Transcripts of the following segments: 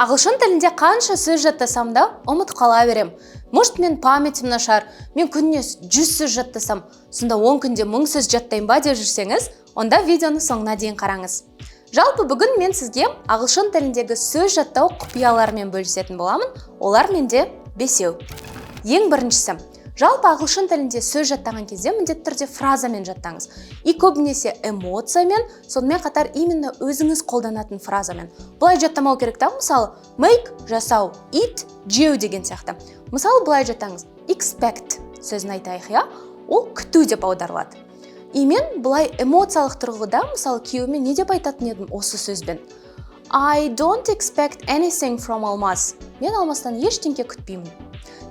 Ағылшын тілінде қанша сөз жаттасам да ұмытып қала берем. Может, мен памятім нашар, мен күніне 100 сөз жаттасам, сонда 10 күнде 1000 сөз жаттайын ба деп жүрсеңіз, онда видеоны соңына дейін қараңыз. Жалпы бүгін мен сізге ағылшын тіліндегі сөз жаттау құпияларымен бөлісетін боламын. Олар менде 5. Ең біріншісі, жалпы ағылшын тілінде сөз жаттаған кезде міндетті түрде фразамен жаттаңыз. И көбінесе эмоциямен, сонымен қатар именно өзіңіз қолданатын фразамен. Бұлай жаттамау керек та, мысалы, make жасау, eat жеу деген сияқты. Мысалы, бұлай жаттаңыз. Expect сөзін айтайық, я? Ол күту деп аударылады. И мен бұлай эмоциялық тұрғыда, мысалы, күйеуіме не деп айтатын едім осы сөзбен? I don't expect anything from Алмаз. Мен Алмастан ештеңке күтпеймін.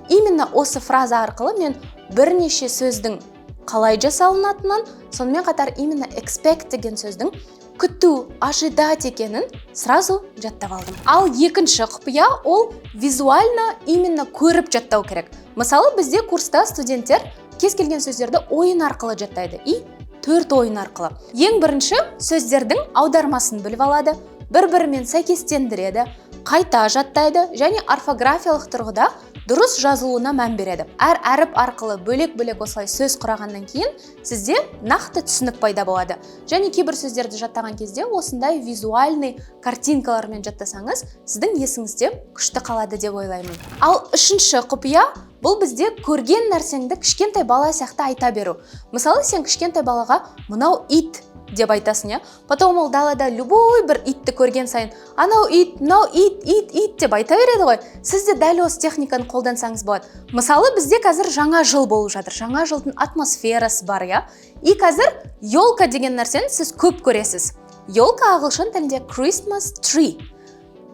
Именно осы фраза арқылы мен бірнеше сөздің қалай жасалынатынын, сонымен қатар именно expect деген сөздің күту, ожидать екенін сразу жаттап алдым. Ал екінші құпия ол визуально именно көріп жаттау керек. Мысалы, бізде курста студенттер кез келген сөздерді ойын арқылы жаттайды. И 4 ойын арқылы. Ең бірінші сөздердің аудармасын біліп алады, бір-бірімен сәйкестендіреді, қайта жаттайды және орфографиялық тұрғыда дұрыс жазылуына мән береді. Әр әріп арқылы бөлек-бөлек осылай сөз құрағаннан кейін сізде нақты түсінік пайда болады. Және кейбір сөздерді жаттаған кезде осындай визуальный картинкалармен жаттасаңыз, сіздің есіңізде күшті қалады деп ойлаймын. Ал үшінші құпия бұл бізде көрген нәрсеңді кішкентай бала сияқты айта беру. Мысалы, сен кішкентай балаға мынау ит деп айтасың, я? Потом ол далада любой бір итті көрген сайын, анау ит, мынау ит деп айта береді ғой. Сіз де дәл осы техниканы қолдансаңыз болады. Мысалы, бізде қазір жаңа жыл болып жатыр. Жаңа жылдың атмосферасы бар, я? И қазір елка деген нәрсені сіз көп көресіз. Елка ағылшын тілінде Christmas tree.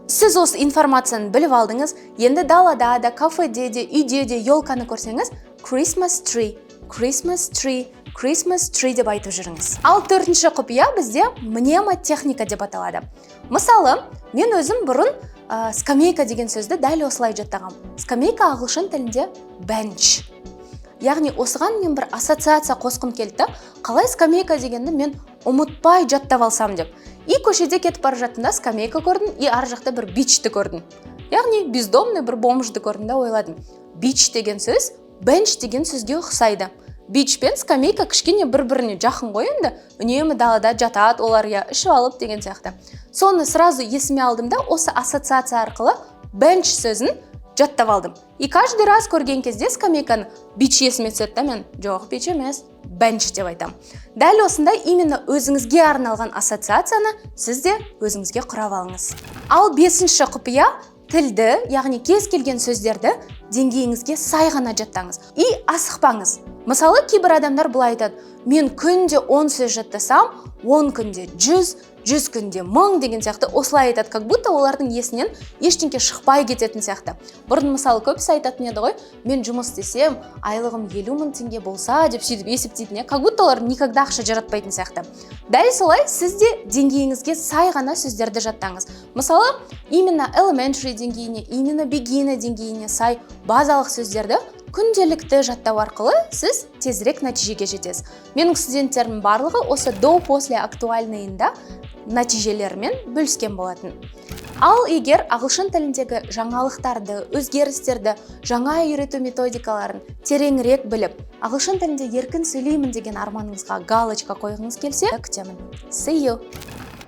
Сіз осы информацияны біліп алдыңыз, енді далада да, кафеде де, үйде де елканы көрсеңіз, Christmas tree деп айтып жүріңіз. Ал төртінші құпия бізде мнемотехника деп аталады. Мысалы, мен өзім бұрын скамейка деген сөзді дәл осылай жаттағам. Скамейка ағылшын тілінде bench. Яғни осыған мен бір ассоциация қосқым келді. Қалай скамейка дегенді мен ұмытпай жаттап алсам деп. И көшеде кетіп бара жатында скамейка көрдім, и ар жақта бір бичті көрдім. Яғни бездомный бір бомжды көрдім да ойладым. Бич деген сөз bench деген сөзге ұқсайды. Бич пен скамейка кішкене бір-біріне жақын ғой енді, үнемі далада жатады, олар я ішіп алып деген сияқты. Соны сразу есіме алдым да, осы ассоциация арқылы bench сөзін жаттап алдым. И каждый раз көрген кезде скамейканы бич есіме түседі да, мен жоқ, бич емес, bench деп айтам. Дәл осындай именно өзіңізге арналған ассоциацияны сіз де өзіңізге құрап алыңыз. Ал бесінші құпия тілді, яғни кез келген сөздерді деңгейіңізге сай ғана жаттаңыз. И асықпаңыз. Мысалы, кейбір адамдар бұлай айтады, мен күнде 10 сөз жаттасам, 10 күнде 100, 100 күнде 1000 деген сияқты осылай айтады, как будто олардың есінен ештеңке шықпай кететін сияқты. Бұрын мысалы көбісі айтатын еді ғой, мен жұмыс істесем, айлығым 50 000 теңге болса деп сөйтіп есептейтін, как будто олар никогда ақша жаратпайтын сияқты. Дәл солай сіз де деңгейіңізге сай ғана сөздерді жаттаңыз. Мысалы, именно elementary деңгейіне, именно beginner деңгейіне сай базалық сөздерді күнделікті жаттау арқылы сіз тезірек нәтижеге жетесіз. Менің студенттерім барлығы осы до-после актуальныйында нәтижелерімен бөліскен болатын. Ал егер ағылшын тіліндегі жаңалықтарды, өзгерістерді, жаңа үйрету методикаларын тереңірек біліп, ағылшын тілінде еркін сөйлеймін деген арманыңызға галочка қойғыңыз келсе, күтемін. See you!